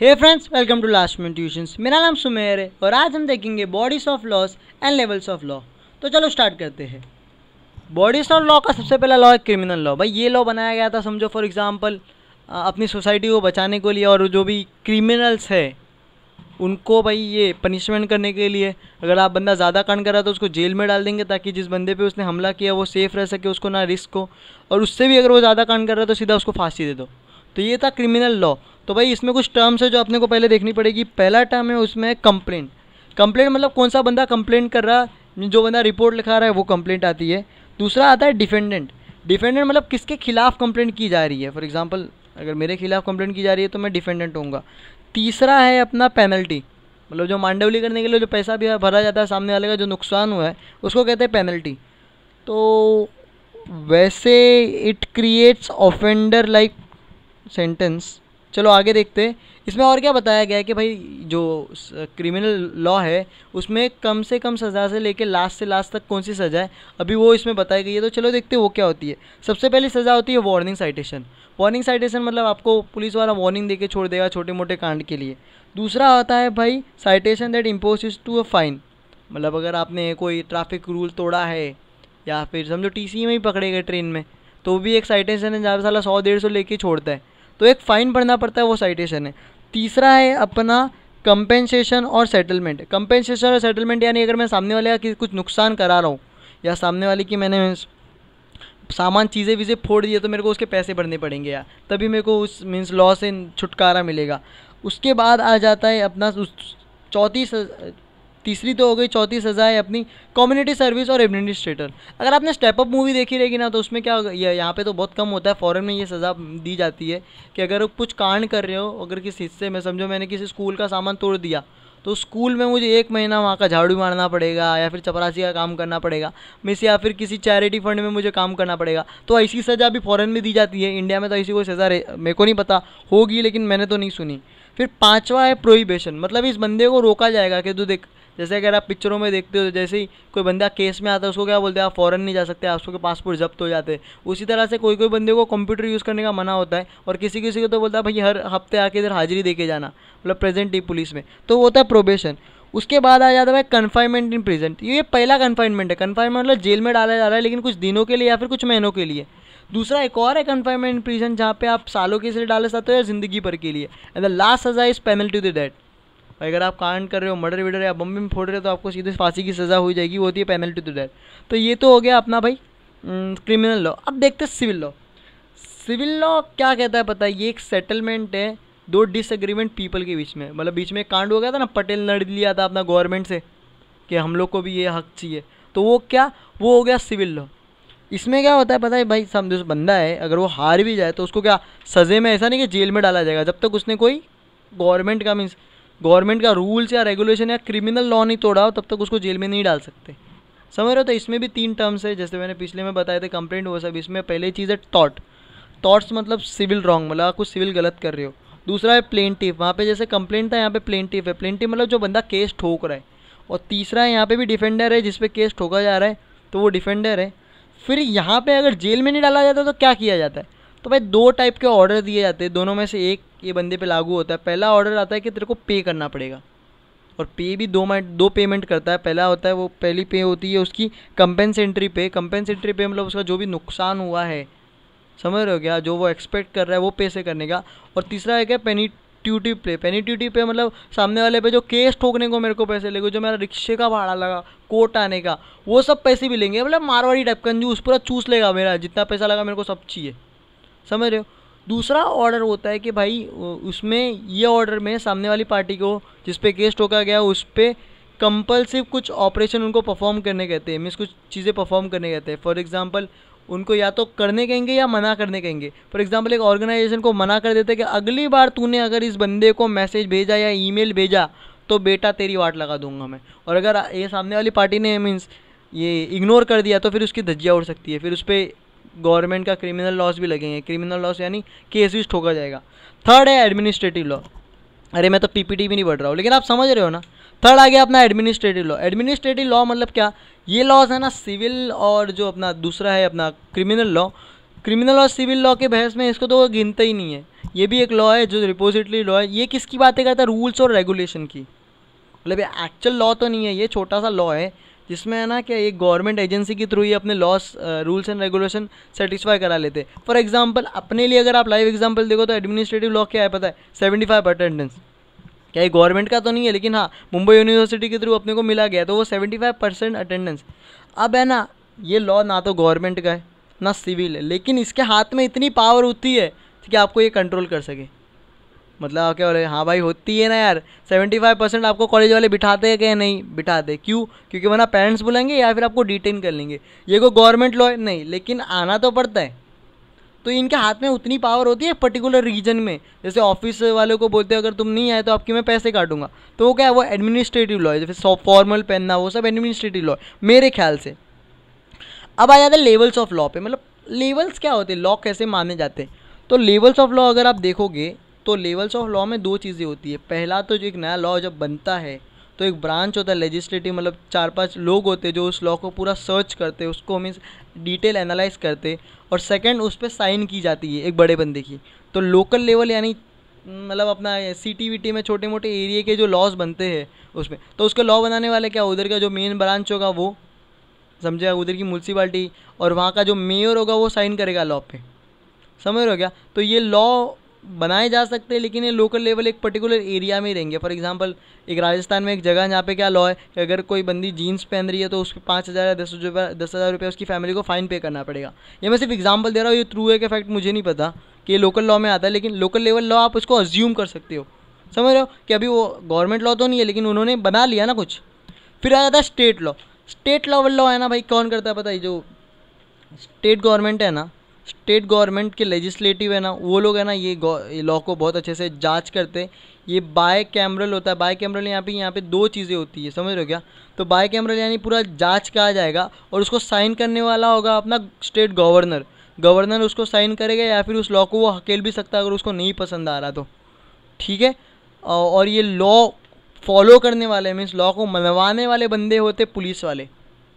Hey friends, welcome to last minute tuitions. मेरा नाम सुमेर है और आज हम देखेंगे bodies of laws and levels of law. तो चलो स्टार्ट करते हैं। बॉडीज ऑफ लॉ का सबसे पहला लॉ है क्रिमिनल लॉ। भाई ये लॉ बनाया गया था, समझो फॉर एग्जांपल अपनी सोसाइटी को बचाने के लिए, और जो भी क्रिमिनल्स है उनको भाई ये पनिशमेंट करने के लिए। अगर आप बंदा ज़्यादा कांड कर रहा है तो उसको जेल में डाल देंगे ताकि जिस बंदे पे उसने हमला किया वो सेफ़ रह सके, उसको ना रिस्क हो। और उससे भी अगर वो ज़्यादा कांड कर रहा है तो सीधा उसको फांसी दे दो। तो ये था क्रिमिनल लॉ। तो भाई इसमें कुछ टर्म्स है जो अपने को पहले देखनी पड़ेगी। पहला टर्म है उसमें कंप्लेंट। कंप्लेंट मतलब कौन सा बंदा कंप्लेंट कर रहा है, जो बंदा रिपोर्ट लिखा रहा है वो कंप्लेंट आती है। दूसरा आता है डिफेंडेंट। डिफेंडेंट मतलब किसके खिलाफ कंप्लेंट की जा रही है। फॉर एग्जांपल अगर मेरे खिलाफ कंप्लेंट की जा रही है तो मैं डिफेंडेंट होऊंगा। तीसरा है अपना पेनल्टी, मतलब जो मांडवली करने के लिए जो पैसा भी भरा जाता है, सामने वाले का जो नुकसान हुआ है उसको कहते हैं पेनल्टी। तो वैसे it creates offender like sentence. चलो आगे देखते हैं इसमें और क्या बताया गया है कि भाई जो क्रिमिनल लॉ है उसमें कम से कम सज़ा से लेकर लास्ट से लास्ट तक कौन सी सज़ा है अभी वो इसमें बताई गई है। तो चलो देखते हैं वो क्या होती है। सबसे पहली सज़ा होती है वार्निंग साइटेशन। वार्निंग साइटेशन मतलब आपको पुलिस वाला वार्निंग देके छोड़ देगा छोटे मोटे कांड के लिए। दूसरा होता है भाई citation that impose to a fine, मतलब अगर आपने कोई ट्रैफिक रूल तोड़ा है या फिर समझो टीसी में ही पकड़े गए ट्रेन में, तो भी एक साइटेशन है जहाँ साला 100-150 लेके छोड़ता है, तो एक फ़ाइन भरना पड़ता है, वो साइटेशन है। तीसरा है अपना कंपेंसेशन और सेटलमेंट। कंपेंसेशन और सेटलमेंट यानी अगर मैं सामने वाले का कुछ नुकसान करा रहा हूँ या सामने वाले की मैंने सामान चीज़ें वीज़ें फोड़ दिए तो मेरे को उसके पैसे भरने पड़ेंगे यार, तभी मेरे को उस मीन्स लॉ से छुटकारा मिलेगा। उसके बाद आ जाता है अपना तीसरी तो हो गई, चौथी सज़ा है अपनी कम्युनिटी सर्विस और एडमिनिस्ट्रेटर। अगर आपने स्टेप अप मूवी देखी रहेगी ना तो उसमें क्या यहाँ पे तो बहुत कम होता है, फॉरेन में ये सज़ा दी जाती है कि अगर कुछ कांड कर रहे हो, अगर किस हिस्से में समझो मैंने किसी स्कूल का सामान तोड़ दिया तो स्कूल में मुझे 1 महीना वहाँ का झाड़ू मारना पड़ेगा या फिर चपरासी का काम करना पड़ेगा मिस, या फिर किसी चैरिटी फंड में मुझे काम करना पड़ेगा। तो ऐसी सज़ा भी फॉरेन में दी जाती है। इंडिया में तो ऐसी कोई सज़ा मेरे को नहीं पता होगी, लेकिन मैंने तो नहीं सुनी। फिर पाँचवा है प्रोहिबिशन, मतलब इस बंदे को रोका जाएगा कि तू देख, जैसे अगर आप पिक्चरों में देखते हो जैसे ही कोई बंदा केस में आता है उसको क्या बोलते हैं, आप फॉरेन नहीं जा सकते, आपके पासपोर्ट जब्त हो जाते हैं। उसी तरह से कोई कोई बंदे को कंप्यूटर यूज़ करने का मना होता है और किसी किसी को तो बोलता है भाई हर हफ्ते आके इधर हाजिरी दे के जाना, मतलब प्रेजेंट ही पुलिस में, तो वो होता है प्रोबेशन। उसके बाद आ जाता है कन्फाइनमेंट इन प्रिजन। ये पहला कन्फाइनमेंट है। कन्फाइनमेंट मतलब जेल में डाला जा रहा है लेकिन कुछ दिनों के लिए या फिर कुछ महीनों के लिए। दूसरा एक और है कन्फाइनमेंट इन प्रिजन जहाँ पे आप सालों के लिए डाले जाते हो या ज़िंदगी भर के लिए। एंड द लास्ट सज़ा इज पेनल्टी टू डेथ। अगर आप कांड कर रहे हो, मर्डर विडर या बम फोड़ रहे हो तो आपको सीधे फांसी की सज़ा हो जाएगी, वो होती है पेनल्टी टू डेथ। तो ये तो हो गया अपना भाई क्रिमिनल लॉ। अब देखते हैं सिविल लॉ। सिविल लॉ क्या कहता है पता है, ये एक सेटलमेंट है दो डिसएग्रीमेंट पीपल के बीच में। मतलब बीच में कांड हो गया था ना, पटेल लड़ लिया था अपना गवर्नमेंट से कि हम लोग को भी ये हक चाहिए, तो वो क्या, वो हो गया सिविल लॉ। इसमें क्या होता है पता है भाई, समझो बंदा है अगर वो हार भी जाए तो उसको क्या सज़े में, ऐसा नहीं कि जेल में डाला जाएगा, जब तक उसने कोई गवर्नमेंट का मीन्स गवर्नमेंट का रूल्स या रेगुलेशन या क्रिमिनल लॉ नहीं तोड़ा हो तब तक उसको जेल में नहीं डाल सकते। समझ रहे हो। तो इसमें भी 3 टर्म्स है जैसे मैंने पिछले में बताए थे, कंप्लेंट वो सब। इसमें पहली चीज़ है थॉट्स मतलब सिविल रॉन्ग, मतलब कुछ सिविल गलत कर रहे हो। दूसरा है प्लेंटिफ, वहाँ पे जैसे कंप्लेंट था यहाँ पे प्लेंटिफ है। प्लेंटिफ मतलब जो बंदा केस ठोक रहा है। और तीसरा है यहाँ पे भी डिफेंडर है, जिसपे केस ठोका जा रहा है तो वो डिफेंडर है। फिर यहाँ पे अगर जेल में नहीं डाला जाता तो क्या किया जाता है, तो भाई 2 टाइप के ऑर्डर दिए जाते हैं, दोनों में से एक ये बंदे पे लागू होता है। पहला ऑर्डर आता है कि तेरे को पे करना पड़ेगा, और पे भी 2 पेमेंट करता है। पहला होता है वो पहली पे होती है उसकी कंपेंसेटरी पे। कंपेंसेटरी पे मतलब उसका जो भी नुकसान हुआ है, समझ रहे हो क्या, जो वो एक्सपेक्ट कर रहा है वो पे से करने का। और तीसरा है क्या पेनिट्यूटिव पे। पेनिट्यूटिव पे मतलब सामने वाले पे जो केस ठोकने को मेरे को पैसे लेंगे, जो मेरा रिक्शे का भाड़ा लगा, कोर्ट आने का, वो सब पैसे भी लेंगे। मतलब मारवाड़ी टाइप कंजूस, पूरा चूस लेगा मेरा, जितना पैसा लगा मेरे को सब चाहिए। समझ रहे हो। दूसरा ऑर्डर होता है कि भाई उसमें ये ऑर्डर में सामने वाली पार्टी को जिस पे केस ठोका गया उस पर कंपल्सिव कुछ ऑपरेशन उनको परफॉर्म करने कहते हैं, मीन्स कुछ चीज़ें परफॉर्म करने कहते हैं। फॉर एग्जांपल उनको या तो करने कहेंगे या मना करने कहेंगे। फॉर एग्जांपल एक ऑर्गेनाइजेशन को मना कर देते हैं कि अगली बार तूने अगर इस बंदे को मैसेज भेजा या ईमेल भेजा तो बेटा तेरी वाट लगा दूंगा मैं। और अगर ये सामने वाली पार्टी ने मीन्स ये इग्नोर कर दिया तो फिर उसकी धज्जियाँ उड़ सकती है, फिर उस पर गवर्नमेंट का क्रिमिनल लॉस भी लगेंगे। क्रिमिनल लॉस यानी केस भी ठोका जाएगा। थर्ड है एडमिनिस्ट्रेटिव लॉ। अरे मैं तो पीपीटी भी नहीं पढ़ रहा हूँ, लेकिन आप समझ रहे हो ना। थर्ड आ गया अपना एडमिनिस्ट्रेटिव लॉ। एडमिनिस्ट्रेटिव लॉ मतलब क्या, ये लॉज है ना सिविल और जो अपना दूसरा है अपना क्रिमिनल लॉ। क्रिमिनल और सिविल लॉ के बहस में इसको तो वो गिनता ही नहीं है। ये भी एक लॉ है जो रिपोजिटरी लॉ है। ये किसकी बातें करता है? रूल्स और रेगुलेशन की। मतलब ये एक्चुअल लॉ तो नहीं है, ये छोटा सा लॉ है जिसमें है ना कि एक गवर्नमेंट एजेंसी के थ्रू ही अपने loss rules and regulation satisfy करा लेते हैं। फॉर एग्जांपल अपने लिए अगर आप लाइव एग्जांपल देखो तो एडमिनिस्ट्रेटिव लॉ क्या है पता है? 75 अटेंडेंस। क्या ये गवर्नमेंट का तो नहीं है, लेकिन हाँ मुंबई यूनिवर्सिटी के थ्रू अपने को मिला गया, तो वो 75% अटेंडेंस। अब है ना ये लॉ ना तो गवर्नमेंट का है ना सिविल है, लेकिन इसके हाथ में इतनी पावर होती है कि आपको ये कंट्रोल कर सके। मतलब आप क्या बोले? हाँ भाई होती है ना यार। 75% आपको कॉलेज वाले बिठाते हैं कि नहीं बिठाते? क्यों? क्योंकि वरना पेरेंट्स बुलाएंगे या फिर आपको डिटेन कर लेंगे। ये कोई गवर्नमेंट लॉ है नहीं, लेकिन आना तो पड़ता है। तो इनके हाथ में उतनी पावर होती है पर्टिकुलर रीजन में। जैसे ऑफिस वालों को बोलते हैं अगर तुम नहीं आए तो आपकी मैं पैसे काटूंगा, तो वो क्या है? वो एडमिनिस्ट्रेटिव लॉ है। जैसे फॉर्मल पहनना वो सब एडमिनिस्ट्रेटिव लॉ है मेरे ख्याल से। अब आ जाते हैं लेवल्स ऑफ लॉ पे। मतलब लेवल्स क्या होते हैं, लॉ कैसे माने जाते हैं? तो लेवल्स ऑफ लॉ अगर आप देखोगे तो लेवल्स ऑफ लॉ में दो चीज़ें होती है। पहला तो जो एक नया लॉ जब बनता है तो एक ब्रांच होता है लेजिस्लेटिव, मतलब 4-5 लोग होते हैं जो उस लॉ को पूरा सर्च करते हैं, उसको मीन्स डिटेल एनालाइज करते, और सेकंड उस पर साइन की जाती है एक बड़े बंदे की। तो लोकल लेवल यानी मतलब अपना CTVT में छोटे मोटे एरिया के जो लॉज बनते हैं उसमें, तो उसके लॉ बनाने वाले क्या उधर का जो मेन ब्रांच होगा वो समझेगा, उधर की म्यूनसिपाल्टी, और वहाँ का जो मेयर होगा वो साइन करेगा लॉ पे। समझ रहे हो क्या? तो ये लॉ बनाए जा सकते हैं, लेकिन ये लोकल लेवल एक पर्टिकुलर एरिया में ही रहेंगे। फॉर एग्जांपल एक राजस्थान में एक जगह जहाँ पे क्या लॉ है कि अगर कोई बंदी जीन्स पहन रही है तो उसके 5,000 या 10,000 रुपये उसकी फैमिली को फ़ाइन पे करना पड़ेगा। ये मैं सिर्फ एग्जांपल दे रहा हूँ, ये ट्रू है कि फैक्ट मुझे नहीं पता कि ये लोकल लॉ में आता है, लेकिन लोकल लेवल लॉ आप उसको अज्यूम कर सकते हो। समझ रहे हो कि अभी वो गवर्नमेंट लॉ तो नहीं है, लेकिन उन्होंने बना लिया ना कुछ। फिर आ जाता है state law. State level law है ना भाई, कौन करता है पता है? जो स्टेट गवर्नमेंट है ना, स्टेट गवर्नमेंट के लेजिस्लेटिव है ना, वो लोग है ना ये लॉ को बहुत अच्छे से जांच करते। ये बाय कैमरल होता है। बाय कैमरल यहाँ पे दो चीज़ें होती है, समझ रहे हो क्या? तो बाय कैमरल यानी पूरा जांच कहा जाएगा और उसको साइन करने वाला होगा अपना स्टेट गवर्नर। गवर्नर उसको साइन करेगा या फिर उस लॉ को वो हकेल भी सकता है अगर उसको नहीं पसंद आ रहा तो। ठीक है। और ये लॉ फॉलो करने वाले मीन्स लॉ को मनवाने वाले बंदे होते पुलिस वाले।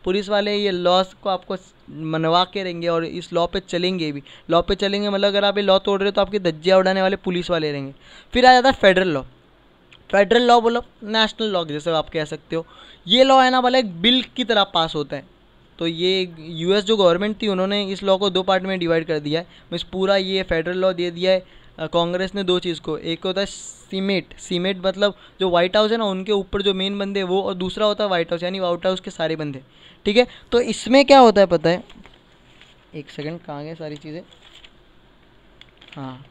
पुलिस वाले ये लॉस को आपको मनवा के रहेंगे और इस लॉ पे चलेंगे भी। लॉ पे चलेंगे मतलब अगर आप ये लॉ तोड़ रहे हो तो आपकी धज्जियाँ उड़ाने वाले पुलिस वाले रहेंगे। फिर आ जाता है फेडरल लॉ। फेडरल लॉ बोलो नेशनल लॉ जैसे आप कह सकते हो। ये लॉ है ना वाला एक बिल की तरह पास होता है। तो ये US जो गवर्नमेंट थी उन्होंने इस लॉ को दो पार्ट में डिवाइड कर दिया है। मीन्स पूरा ये फेडरल लॉ दे दिया है कांग्रेस ने दो चीज़ को। एक होता है सीमेट मतलब जो व्हाइट हाउस है ना उनके ऊपर जो मेन बंदे हैं वो, और दूसरा होता है व्हाइट हाउस यानी व्हाइट हाउस के सारे बंदे। ठीक है। तो इसमें क्या होता है पता है? एक सेकंड, कहाँ गए सारी चीज़ें? हाँ,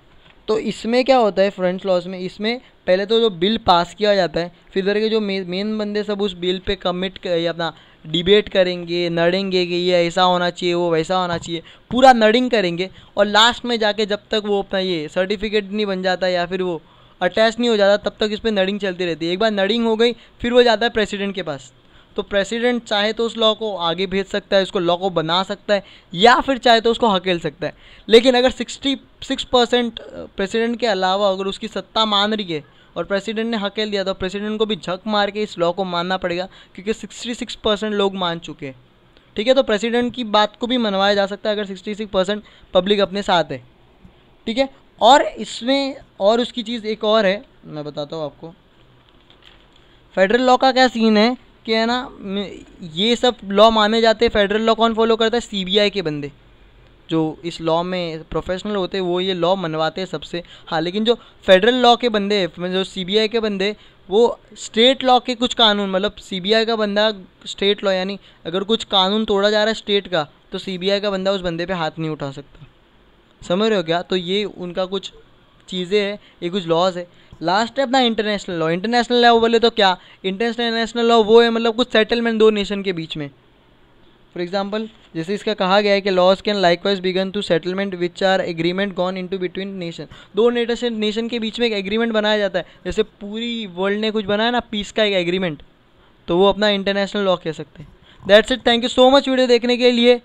तो इसमें क्या होता है फ्रेंड्स लॉज में? इसमें पहले तो जो बिल पास किया जाता है, फिर इधर के जो मेन बंदे सब उस बिल पे कमिट अपना डिबेट करेंगे, नड़ेंगे कि ये ऐसा होना चाहिए वो वैसा होना चाहिए, पूरा नडिंग करेंगे। और लास्ट में जाके जब तक वो अपना ये सर्टिफिकेट नहीं बन जाता या फिर वो अटैच नहीं हो जाता तब तक इस पर नडिंग चलती रहती है। एक बार नडिंग हो गई फिर वो जाता है प्रेसिडेंट के पास। तो प्रेसिडेंट चाहे तो उस लॉ को आगे भेज सकता है, उसको लॉ को बना सकता है, या फिर चाहे तो उसको हकेल सकता है। लेकिन अगर 66% प्रेसिडेंट के अलावा अगर उसकी सत्ता मान रही है और प्रेसिडेंट ने हकेल दिया तो प्रेसिडेंट को भी झक मार के इस लॉ को मानना पड़ेगा, क्योंकि 66% लोग मान चुके हैं। ठीक है। तो प्रेसिडेंट की बात को भी मनवाया जा सकता है अगर 66% पब्लिक अपने साथ है। ठीक है। और इसमें और उसकी चीज़ एक और है, मैं बताता हूँ आपको। फेडरल लॉ का क्या सीन है कि है ना ये सब लॉ माने जाते हैं। फेडरल लॉ कौन फॉलो करता है? CBI के बंदे जो इस लॉ में प्रोफेशनल होते हैं वो ये लॉ मनवाते हैं सबसे। हाँ, लेकिन जो फेडरल लॉ के बंदे हैं, जो CBI के बंदे, वो स्टेट लॉ के कुछ कानून, मतलब CBI का बंदा स्टेट लॉ यानी अगर कुछ कानून तोड़ा जा रहा है स्टेट का तो CBI का बंदा उस बंदे पे हाथ नहीं उठा सकता। समझ रहे हो क्या? तो ये उनका कुछ चीज़ें हैं, ये कुछ लॉज है। लास्ट है अपना इंटरनेशनल लॉ। इंटरनेशनल लॉ बोले तो क्या? इंटरनेशनल लॉ वो है मतलब कुछ सेटलमेंट दो नेशन के बीच में। फॉर एग्जांपल जैसे इसका कहा गया है कि laws can likewise begin to settlement which are agreement gone into between nation. दो नेशन के बीच में एक एग्रीमेंट बनाया जाता है। जैसे पूरी वर्ल्ड ने कुछ बनाया ना पीस का एक एग्रीमेंट, तो वो अपना इंटरनेशनल लॉ कह सकते हैं। That's it. Thank you so much video देखने के लिए।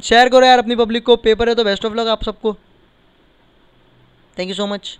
शेयर करो यार अपनी पब्लिक को। पेपर है तो बेस्ट ऑफ लक आप सबको। Thank you so much.